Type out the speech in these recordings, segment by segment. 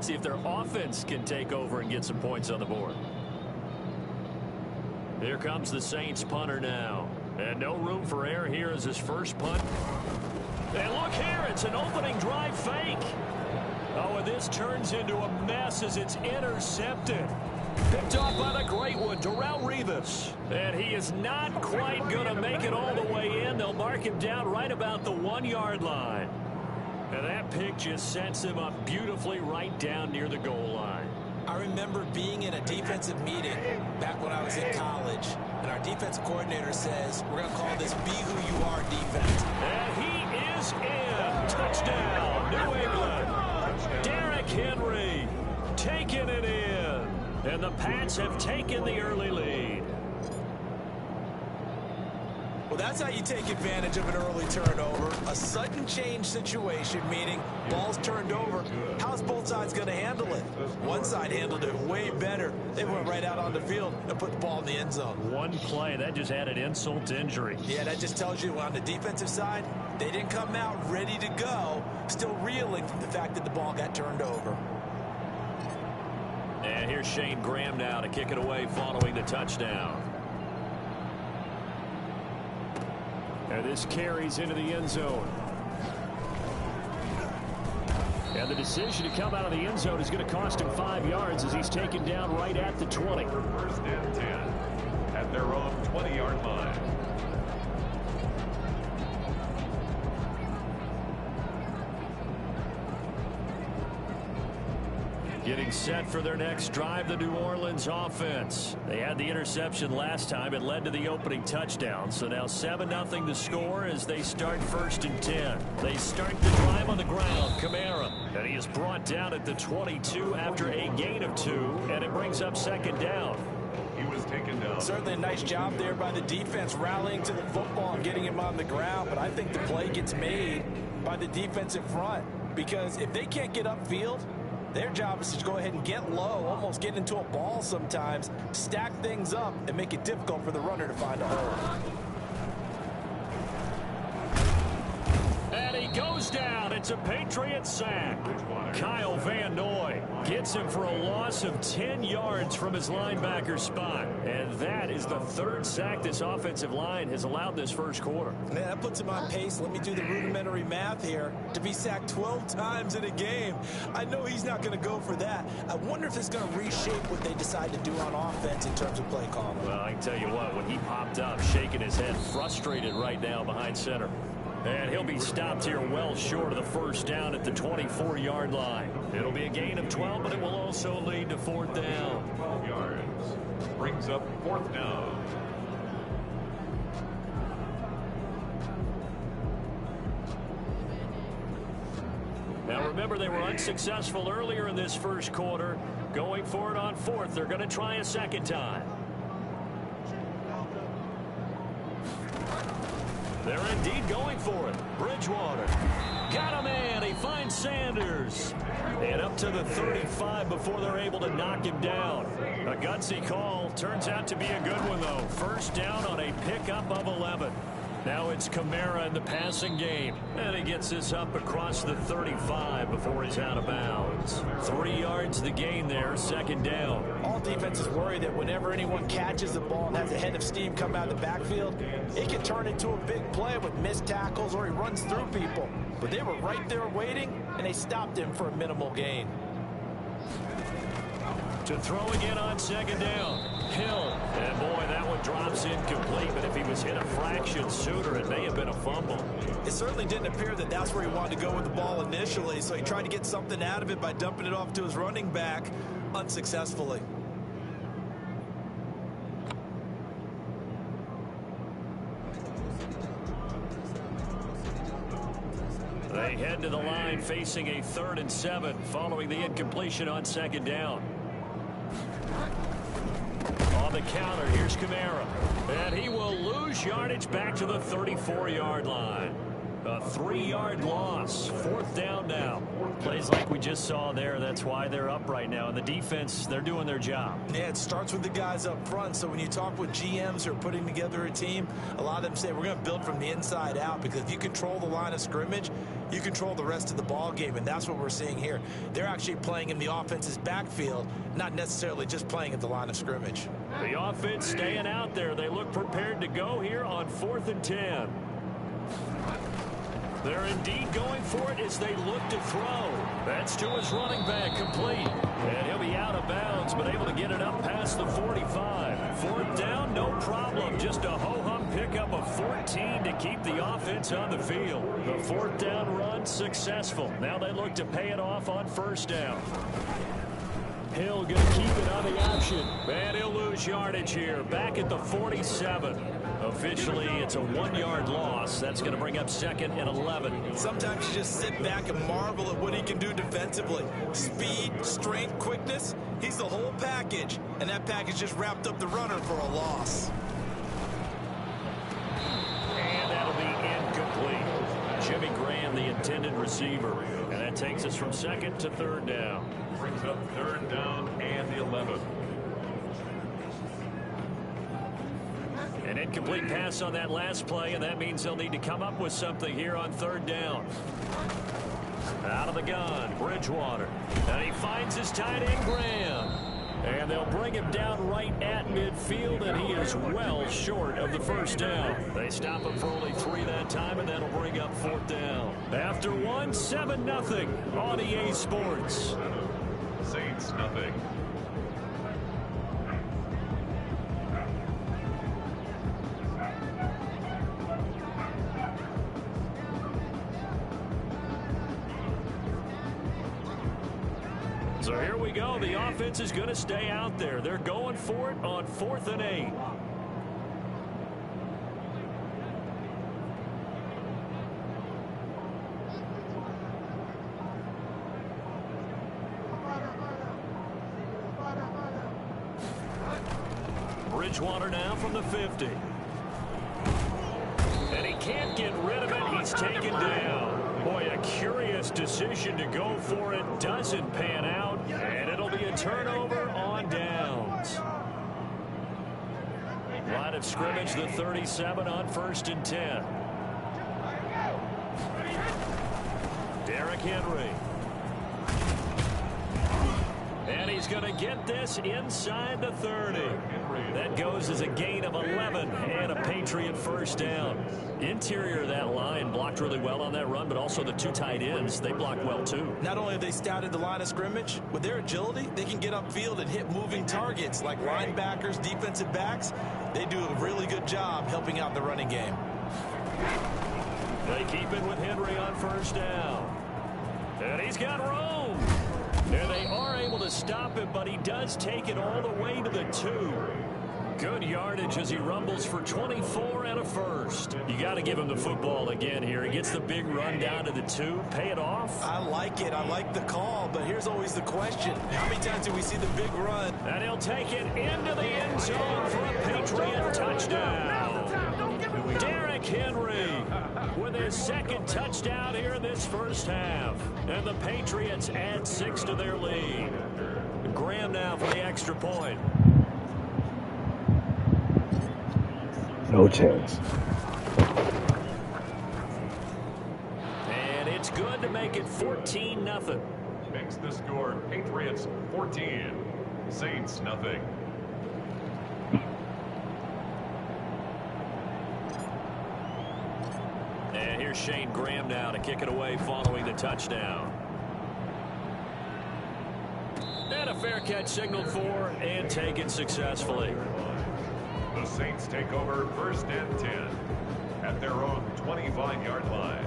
See if their offense can take over and get some points on the board. Here comes the Saints punter now. And no room for error here as his first punt. And look here, it's an opening drive fake. Oh, and this turns into a mess as it's intercepted. Picked off by the great one, Darrelle Revis. And he is not quite going to make it all the way in. They'll mark him down right about the 1-yard line. And that pick just sets him up beautifully right down near the goal line. I remember being in a defensive meeting back when I was in college, and our defensive coordinator says, we're going to call this Be Who You Are defense. And he is in. Touchdown, New England. Derrick Henry taking it in. And the Pats have taken the early lead. Well, that's how you take advantage of an early turnover. A sudden change situation, meaning ball's turned over. How's both sides going to handle it? One side handled it way better. They went right out on the field and put the ball in the end zone. One play, that just added insult to injury. Yeah, that just tells you on the defensive side, they didn't come out ready to go, still reeling from the fact that the ball got turned over. And here's Shane Graham now to kick it away following the touchdown. And this carries into the end zone. And the decision to come out of the end zone is going to cost him 5 yards as he's taken down right at the 20. First and 10 at their own 20-yard line. Getting set for their next drive, the New Orleans offense. They had the interception last time. It led to the opening touchdown. So now 7-0 the score as they start 1st and 10. They start the drive on the ground. Kamara. And he is brought down at the 22 after a gain of 2. And it brings up 2nd down. He was taken down. Certainly a nice job there by the defense rallying to the football and getting him on the ground. But I think the play gets made by the defensive front. Because if they can't get upfield, their job is to go ahead and get low, almost get into a ball sometimes, stack things up, and make it difficult for the runner to find a hole. And he goes down. It's a Patriot sack. Kyle Van Noy gets him for a loss of 10 yards from his linebacker spot. And that is the 3rd sack this offensive line has allowed this first quarter. Man, that puts him on pace. Let me do the rudimentary math here. To be sacked 12 times in a game, I know he's not going to go for that. I wonder if it's going to reshape what they decide to do on offense in terms of play calling. Well, I can tell you what, when he popped up, shaking his head, frustrated right now behind center. And he'll be stopped here well short of the 1st down at the 24-yard line. It'll be a gain of 12, but it will also lead to 4th down. 12 yards. Brings up 4th down. Now remember, they were unsuccessful earlier in this first quarter. Going for it on 4th. They're going to try a 2nd time. They're indeed going for it. Bridgewater. Got him in. He finds Sanders. And up to the 35 before they're able to knock him down. A gutsy call. Turns out to be a good one, though. 1st down on a pickup of 11. Now it's Kamara in the passing game. And he gets this up across the 35 before he's out of bounds. 3 yards the gain there, 2nd down. All defenses worry that whenever anyone catches the ball and has a head of steam come out of the backfield, it can turn into a big play with missed tackles or he runs through people. But they were right there waiting, and they stopped him for a minimal gain. To throw again on 2nd down. Hill. And boy, that one drops incomplete, but if he was hit a fraction sooner, it may have been a fumble. It certainly didn't appear that that's where he wanted to go with the ball initially, so he tried to get something out of it by dumping it off to his running back unsuccessfully. They head to the line facing a 3rd and 7 following the incompletion on 2nd down. On the counter, here's Kamara. And he will lose yardage back to the 34-yard line. A 3-yard loss. Fourth down now. Plays like we just saw there. That's why they're up right now. And the defense, they're doing their job. Yeah, it starts with the guys up front. So when you talk with GMs who are putting together a team, a lot of them say we're going to build from the inside out, because if you control the line of scrimmage, you control the rest of the ball game, and that's what we're seeing here. They're actually playing in the offense's backfield, not necessarily just playing at the line of scrimmage. The offense staying out there. They look prepared to go here on 4th and 10. They're indeed going for it as they look to throw. That's to his running back, complete. And he'll be out of bounds, but able to get it up past the 45. Fourth down, no problem. Just a ho-hum pickup of 14 to keep the offense on the field. The fourth down run successful. Now they look to pay it off on first down. Hill going to keep it on the option. And he'll lose yardage here. Back at the 47. Officially, it's a 1-yard loss. That's going to bring up 2nd and 11. Sometimes you just sit back and marvel at what he can do defensively. Speed, strength, quickness. He's the whole package. And that package just wrapped up the runner for a loss. And that'll be incomplete. Jimmy Graham, the intended receiver. And that takes us from 2nd to 3rd down. Brings up 3rd down and 11. An incomplete pass on that last play, and that means they'll need to come up with something here on 3rd down. Out of the gun, Bridgewater. And he finds his tight end, Graham. And they'll bring him down right at midfield, and he is well short of the first down. They stop him for only 3 that time, and that'll bring up 4th down. After 1, 7-0 on EA Sports. Saints nothing. So here we go. The offense is going to stay out there. They're going for it on 4th and 8. Bridgewater now from the 50. And he can't get rid of it. He's taken down. Boy, a curious decision to go for it. Doesn't pan out. And it'll be a turnover on downs. Line of scrimmage, the 37 on 1st and 10. Derrick Henry. And he's going to get this inside the 30. That goes as a gain of 11 and a Patriot first down. Interior of that line blocked really well on that run, but also the 2 tight ends, they blocked well too. Not only have they scouted the line of scrimmage, with their agility, they can get upfield and hit moving targets like linebackers, defensive backs. They do a really good job helping out the running game. They keep it with Henry on first down. And he's got room. And they are able to stop him, but he does take it all the way to the 2. Good yardage as he rumbles for 24 and a first. You got to give him the football again here. He gets the big run down to the 2. Pay it off. I like it. I like the call, but here's always the question. How many times do we see the big run? And he'll take it into the end zone for a Patriot touchdown. Derrick Henry with his 2nd touchdown here in this first half. And the Patriots add 6 to their lead. Graham now for the extra point. No chance. And it's good to make it 14-0. Makes the score Patriots 14. Saints nothing. And here's Shane Graham now to kick it away following the touchdown. And a fair catch signaled for and taken successfully. The Saints take over 1st and 10 at their own 25-yard line.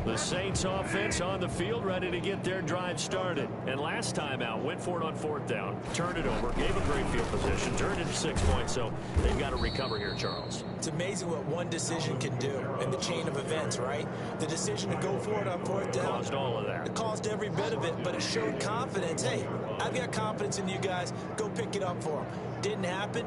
The Saints offense on the field ready to get their drive started. And last time out, went for it on 4th down, turned it over, gave a great field position, turned it to 6 points, so they've got to recover here, Charles. It's amazing what one decision can do in the chain of events, right? The decision to go for it on 4th down Caused all of that. It caused every bit of it, but it showed confidence. Hey, I've got confidence in you guys. Go pick it up for them. Didn't happen.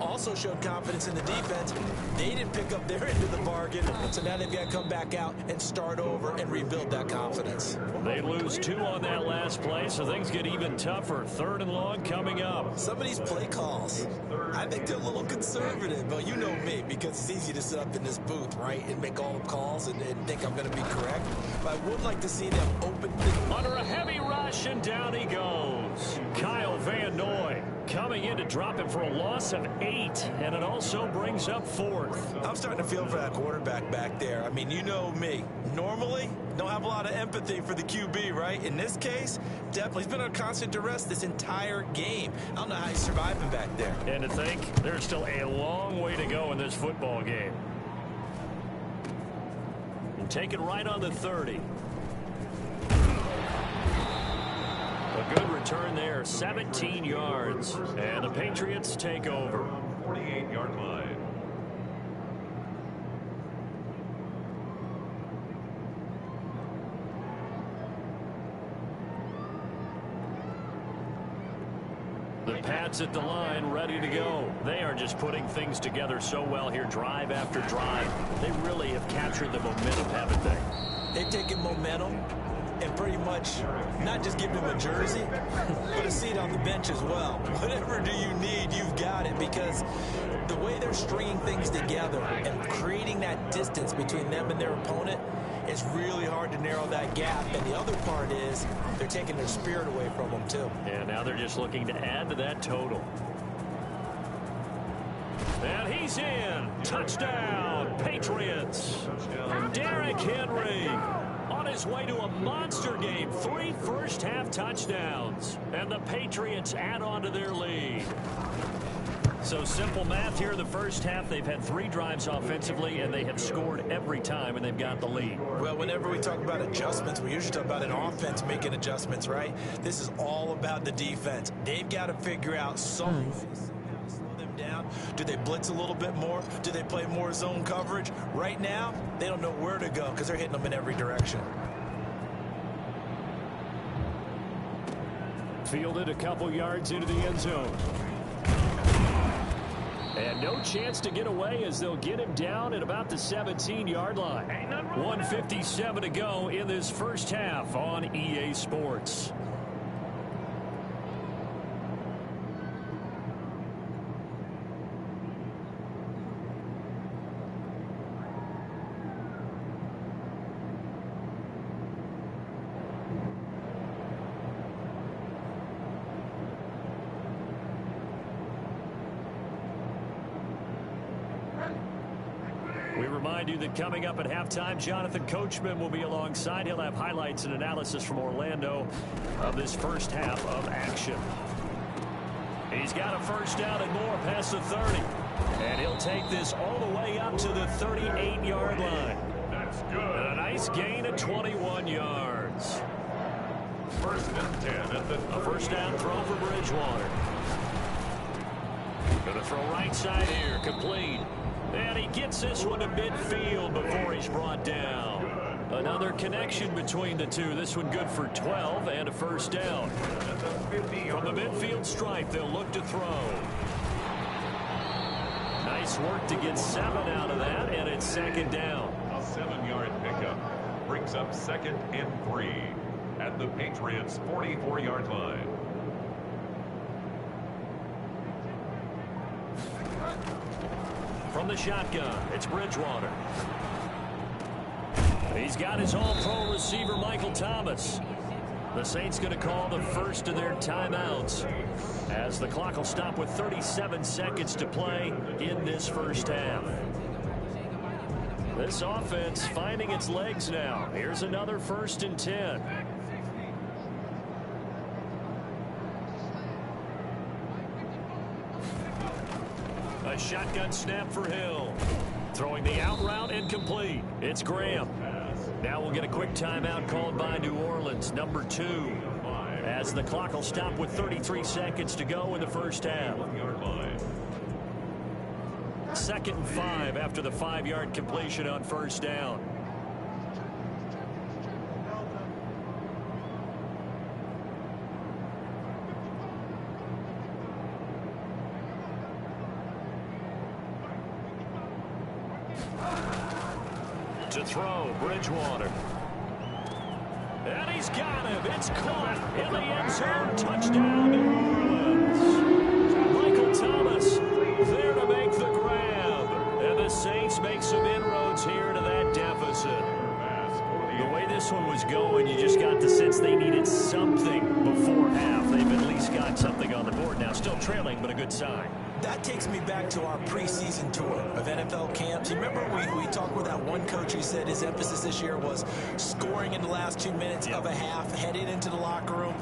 Also showed confidence in the defense. They didn't pick up their end of the bargain, so now they've got to come back out and start over and rebuild that confidence. They lose 2 on that last play, so things get even tougher. 3rd and long coming up. Some of these play calls, I think they're a little conservative, but you know me, because it's easy to sit up in this booth, right, and make all the calls and think I'm going to be correct. But I would like to see them open things. Under a heavy rush, and down he goes. Kyle Van Noy coming in to drop him for a loss of 8, and it also brings up 4th. I'm starting to feel for that quarterback back there. I mean, you know me. Normally, don't have a lot of empathy for the QB, right? In this case, definitely. He's been under constant duress this entire game. I don't know how he's surviving back there. And to think, there's still a long way to go in this football game. And take it right on the 30. A good return there, 17 yards. And the Patriots take over. 48-yard line. The Pats at the line, ready to go. They are just putting things together so well here, drive after drive. They really have captured the momentum, haven't they? They've taken momentum and pretty much not just given him a jersey, but a seat on the bench as well. Whatever do you need, you've got it, because the way they're stringing things together and creating that distance between them and their opponent, it's really hard to narrow that gap. And the other part is they're taking their spirit away from them, too. And now they're just looking to add to that total. And he's in. Touchdown, Patriots. Derrick Henry on his way to a monster game. 3 first-half touchdowns. And the Patriots add on to their lead. So simple math here in the first half. They've had 3 drives offensively, and they have scored every time, and they've got the lead. Well, whenever we talk about adjustments, we usually talk about an offense making adjustments, right? This is all about the defense. They've got to figure out some slow them down. Do they blitz a little bit more? Do they play more zone coverage? Right now, they don't know where to go because they're hitting them in every direction. Fielded a couple yards into the end zone. And no chance to get away as they'll get him down at about the 17-yard line. 1:57 to go in this first half on EA Sports. We remind you that coming up at halftime, Jonathan Coachman will be alongside. He'll have highlights and analysis from Orlando of this first half of action. He's got a first down and more past the 30. And he'll take this all the way up to the 38-yard line. That's good. And a nice gain of 21 yards. First and 10 at the A first down throw for Bridgewater. Going to throw right side here, complete. And he gets this one to midfield before he's brought down. Another connection between the two. This one good for 12 and a first down. From the midfield stripe, they'll look to throw. Nice work to get 7 out of that, and it's second down. A 7-yard pickup brings up 2nd and 3 at the Patriots' 44-yard line. From the shotgun, it's Bridgewater. He's got his all-pro receiver, Michael Thomas. The Saints going to call the first of their timeouts as the clock will stop with 37 seconds to play in this first half. This offense finding its legs now. Here's another 1st and 10. A shotgun snap for Hill. Throwing the out route incomplete. It's Graham. Now we'll get a quick timeout called by New Orleans, number 2. As the clock will stop with 33 seconds to go in the first half. 2nd and 5 after the 5-yard completion on first down. To throw, Bridgewater. And he's got him. It's caught in the end zone. Touchdown, New Orleans. Michael Thomas there to make the grab. And the Saints make some inroads here to that deficit. The way this one was going, you just got the sense they needed something before half. They've at least got something on the board now. Still trailing, but a good sign. That takes me back to our preseason tour of NFL camps. You remember we talked with that one coach who said his emphasis this year was scoring in the last 2 minutes of a half, heading into the locker room.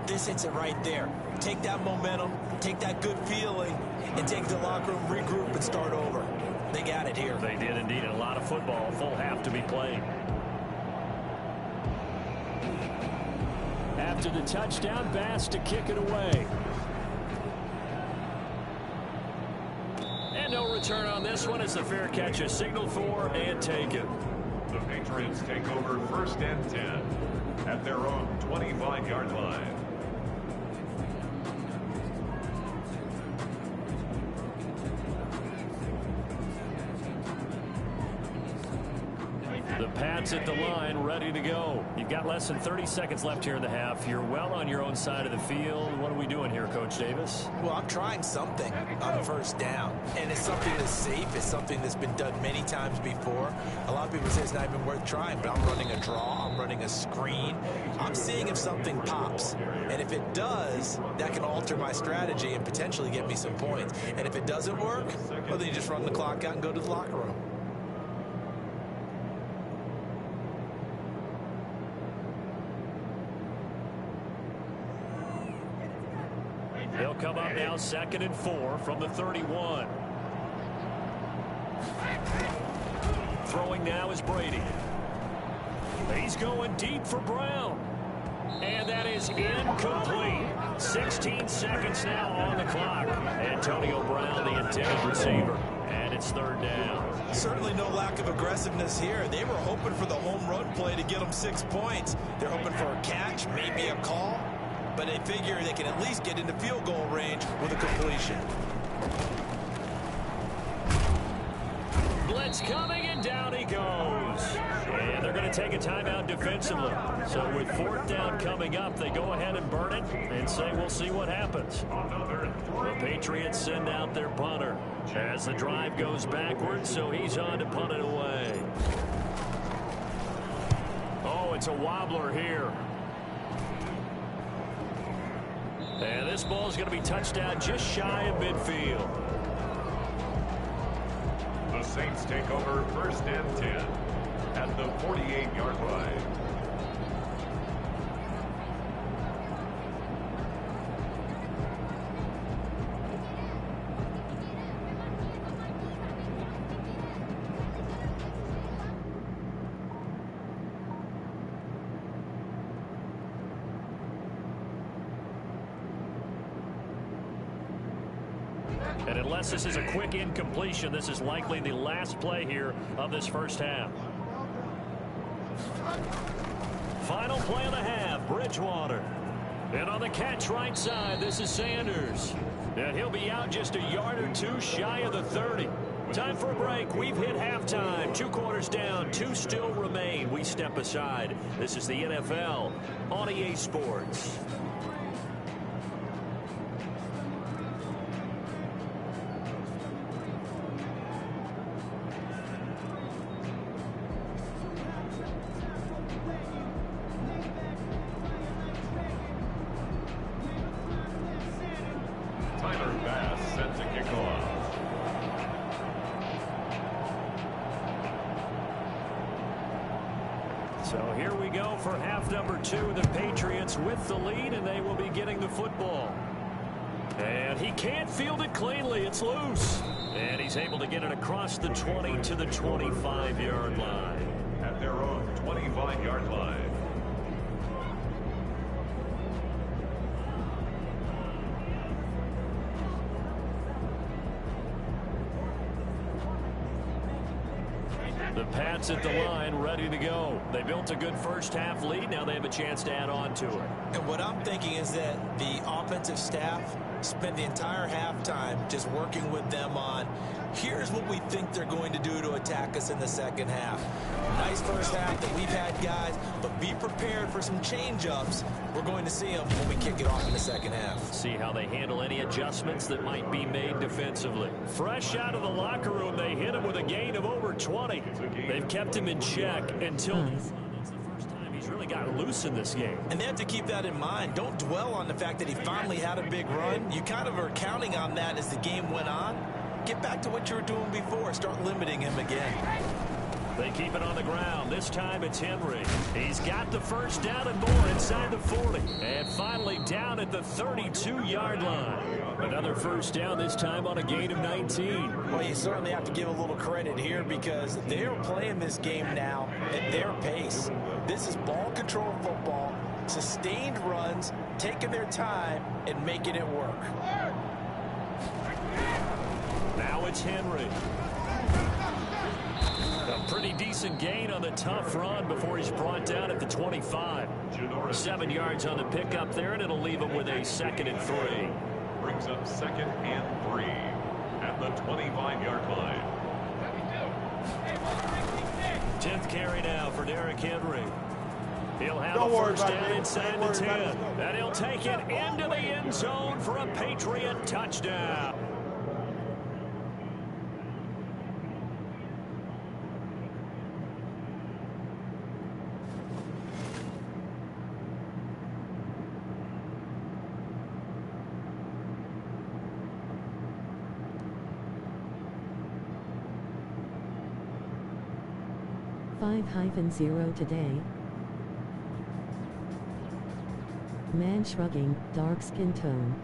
This hits it right there. Take that momentum, take that good feeling, and take the locker room, regroup, and start over. They got it here. They did indeed. A lot of football, full half to be played. After the touchdown, Bass to kick it away. And no return on this one as the fair catch is signaled for and taken. The Patriots take over 1st and 10 at their own 25-yard line. The Pats at the line, ready to go. You've got less than 30 seconds left here in the half. You're well on your own side of the field. What are we doing here, Coach Davis? Well, I'm trying something on 1st down, and it's something that's safe. It's something that's been done many times before. A lot of people say it's not even worth trying, but I'm running a draw. I'm running a screen. I'm seeing if something pops, and if it does, that can alter my strategy and potentially get me some points. And if it doesn't work, well, then you just run the clock out and go to the locker room. They'll come up now 2nd and 4 from the 31. Throwing now is Brady. He's going deep for Brown. And that is incomplete. 16 seconds now on the clock. Antonio Brown, the intended receiver. And it's 3rd down. Certainly no lack of aggressiveness here. They were hoping for the home run play to get them 6 points. They're hoping for a catch, maybe a call. But they figure they can at least get into field goal range with a completion. Blitz coming, and down he goes. And they're going to take a timeout defensively. So with 4th down coming up, they go ahead and burn it and say we'll see what happens. The Patriots send out their punter as the drive goes backwards, so he's on to punt it away. Oh, it's a wobbler here. And this ball is going to be touched down just shy of midfield. The Saints take over 1st and 10 at the 48-yard line. And unless this is a quick incompletion, this is likely the last play here of this 1st half. Final play of the half, Bridgewater. And on the catch right side, this is Sanders. And he'll be out just a yard or 2 shy of the 30. Time for a break. We've hit halftime. 2 quarters down, 2 still remain. We step aside. This is the NFL on EA Sports. So here we go for half number 2. The Patriots with the lead, and they will be getting the football. And he can't field it cleanly. It's loose. And he's able to get it across the 20 to the 25-yard line. At their own 25-yard line. The Pats at the line, ready to go. They built a good 1st half lead. Now they have a chance to add on to it. And what I'm thinking is that the offensive staff spent the entire halftime just working with them on Here's what we think they're going to do to attack us in the second half. Nice first half that we've had, guys, but be prepared for some change-ups. We're going to see them when we kick it off in the second half. See how they handle any adjustments that might be made defensively. Fresh out of the locker room, they hit him with a gain of over 20. They've kept him in check until this. That's the first time he's really got loose in this game. And they have to keep that in mind. Don't dwell on the fact that he finally had a big run. You kind of are counting on that as the game went on. Get back to what you were doing before. Start limiting him again. They keep it on the ground. This time it's Henry. He's got the first down and more inside the 40. And finally down at the 32-yard line. Another first down, this time on a gain of 19. Well, you certainly have to give a little credit here because they're playing this game now at their pace. This is ball control football, sustained runs, taking their time and making it work. Now it's Henry. A pretty decent gain on the tough run before he's brought down at the 25. 7 yards on the pickup there, and it'll leave him with a 2nd and 3. Brings up 2nd and 3 at the 25-yard line. 10th carry now for Derrick Henry. He'll have a first down inside the 10. And he'll take it into the end zone for a Patriot touchdown. (5-0) today. Man shrugging, dark skin tone.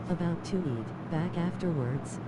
About to eat, back afterwards.